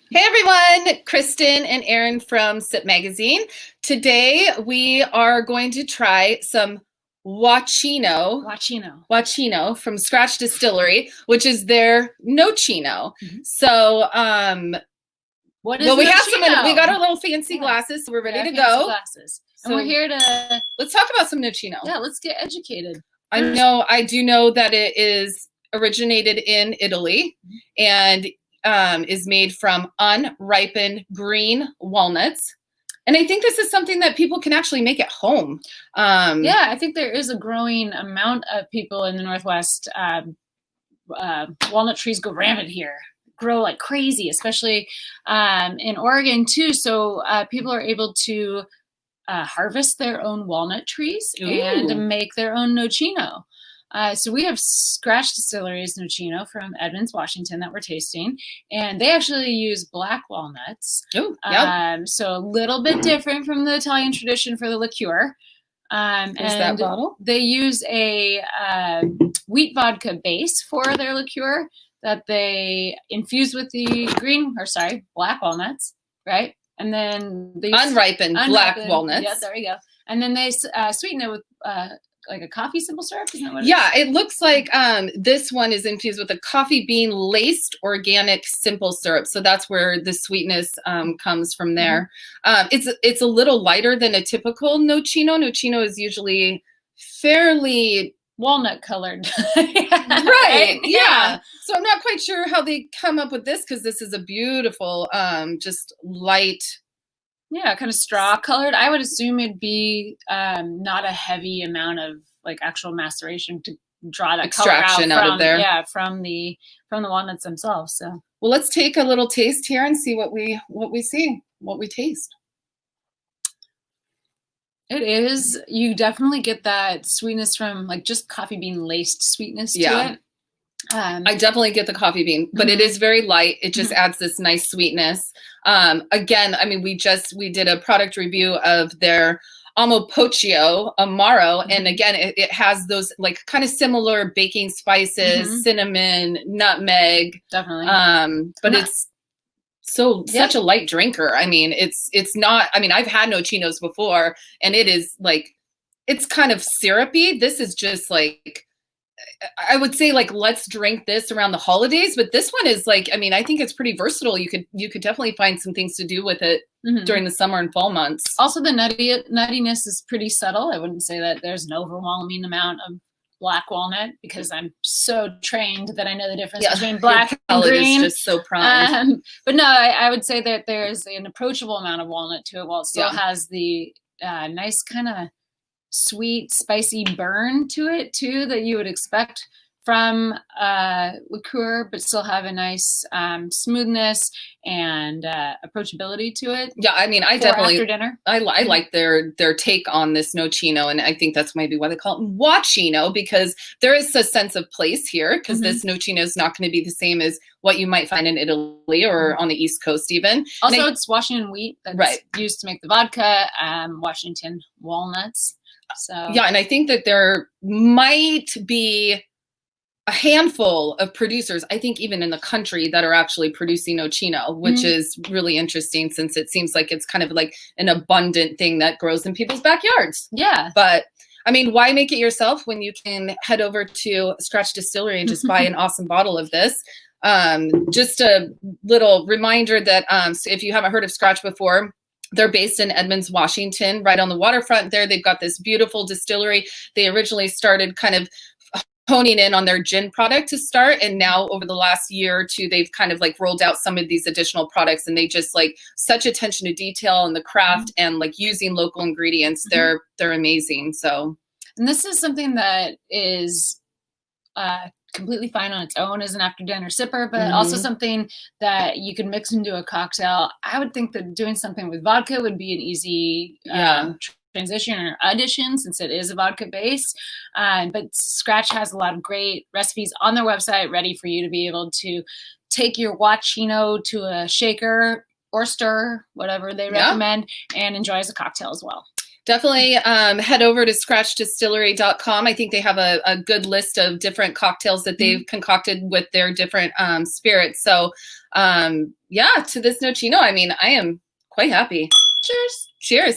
Hey everyone, Kristin and Erin from Sip Magazine. Today we are going to try some WACino from Scratch Distillery, which is their nocino. So, what is we nocino? We got our little fancy glasses, so we're ready to go. Glasses. So we're here to let's talk about some nocino. Yeah, let's get educated. I do know that it is originated in Italy and is made from unripened green walnuts. And I think this is something that people can actually make at home. Yeah, I think there is a growing amount of people in the Northwest. Walnut trees go rampant here, grow like crazy, especially in Oregon too. So people are able to harvest their own walnut trees and make their own nocino. So we have Scratch Distillery's nocino from Edmonds, Washington that we're tasting, and they actually use black walnuts. So a little bit different from the Italian tradition for the liqueur. There's that bottle. They use a wheat vodka base for their liqueur that they infuse with the black walnuts, right? And then they unripened black walnuts. Yeah, there we go. And then they sweeten it with like a coffee simple syrup. Isn't that what it looks like this one is infused with a coffee bean laced organic simple syrup. So that's where the sweetness comes from there. It's a little lighter than a typical nocino. Nocino is usually fairly walnut colored. Right. Yeah. So I'm not quite sure how they come up with this, because this is a beautiful just light, kind of straw colored. I would assume it'd be not a heavy amount of like actual maceration to draw that extraction color out of there. Yeah, from the walnuts themselves. So well, let's take a little taste here and see what we taste. It is. You definitely get that sweetness from like just coffee bean laced sweetness to it. I definitely get the coffee bean, but it is very light. It just adds this nice sweetness. Again, I mean, we did a product review of their Amaro, and again, it has those like kind of similar baking spices, cinnamon, nutmeg. Definitely. But it's such a light drinker. I mean, it's not, I mean, I've had nocinos before and it is like, it's kind of syrupy. This is just like, I would say like, let's drink this around the holidays, but this one is like, I mean, I think it's pretty versatile. You could definitely find some things to do with it during the summer and fall months. Also the nuttiness is pretty subtle. I wouldn't say that there's an overwhelming amount of black walnut, because I'm so trained that I know the difference between black and green. Is just so primed. But no, I would say that there's an approachable amount of walnut to it, while it still has the nice kind of sweet, spicy burn to it too that you would expect from liqueur, but still have a nice smoothness and approachability to it. Yeah, I mean, I definitely after dinner. I like their take on this nocino, and I think that's maybe why they call it WACino, because there is a sense of place here, because this nocino is not going to be the same as what you might find in Italy or on the East Coast even. Also, it's Washington wheat that's used to make the vodka, Washington walnuts. So yeah, and I think that there might be a handful of producers, I think even in the country, that are actually producing nocino, which is really interesting, since it seems like it's kind of like an abundant thing that grows in people's backyards. Yeah. But I mean, why make it yourself when you can head over to Scratch Distillery and just buy an awesome bottle of this? Just a little reminder that if you haven't heard of Scratch before, they're based in Edmonds, Washington, right on the waterfront there. They've got this beautiful distillery. They originally started kind of honing in on their gin product to start, and now over the last year or two, they've kind of like rolled out some of these additional products, and they just like such attention to detail and the craft and like using local ingredients. They're amazing. So, and this is something that is completely fine on its own as an after dinner sipper, but also something that you can mix into a cocktail. I would think that doing something with vodka would be an easy transition or addition, since it is a vodka base. But Scratch has a lot of great recipes on their website ready for you to be able to take your WACino to a shaker or stir, whatever they recommend, and enjoy as a cocktail as well. Definitely head over to scratchdistillery.com. I think they have a good list of different cocktails that they've concocted with their different spirits. So yeah, to this nocino, I mean, I am quite happy. Cheers. Cheers.